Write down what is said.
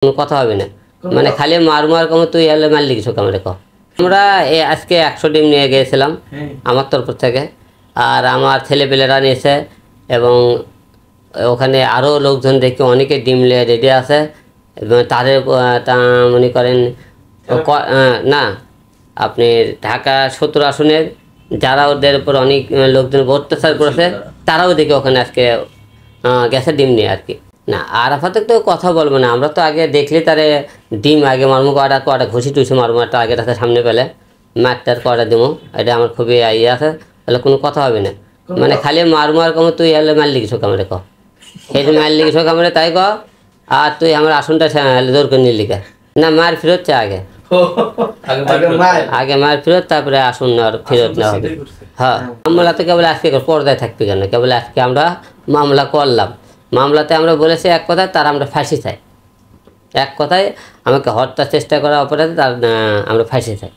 কোনো কথা হবে না, মানে খালি মার কম তুই এলে মারলি কিছু কামড়ে কো। আমরা আজকে 100 ডিম নিয়ে গিয়েছিলাম আমার তরফ থেকে, আর আমার ছেলেপেলেরা নিয়েছে, এবং ওখানে আরও লোকজন দেখি অনেকে ডিম নিয়ে রেডি আছে, এবং তাদের তা মনে করেন না, আপনি ঢাকা 17 আসনের যারা ওদের উপর অনেক লোকজন অত্যাচার করেছে তারাও দেখি ওখানে আজকে গেছে ডিম নিয়ে আর কি। না আরাফাতে তো কথা বলবো না, আমরা তো আগে দেখলে তারে ডিম আগে মারমু, কটা ঘুষি টুসি মারমু, একটা আগে তাকে সামনে পেলে মারটার কটা দিব, এটা আমার খুবই ইয়ে আছে, তাহলে কোনো কথা হবে না, মানে খালি মার কম তুই এলে মারলি কিছু কামড়ে ক, সেই মারলি কিছু কামড়ে তাই ক, আর তুই আমার আসনটা জোর করে নিলি কে না, মার ফেরত চা আগে আগে মার ফেরত, তারপরে আসন ফেরত নেওয়া হবে। হ্যাঁ, মামলা তো কেবল আজকে পর্দায় থাকবে কেন, কেবল আজকে আমরা মামলা করলাম, মামলাতে আমরা বলেছি এক কথায়, তার আমরা ফাঁসি চাই, এক কথায় আমাকে হত্যার চেষ্টা করা অপরাধে তার আমরা ফাঁসি চাই।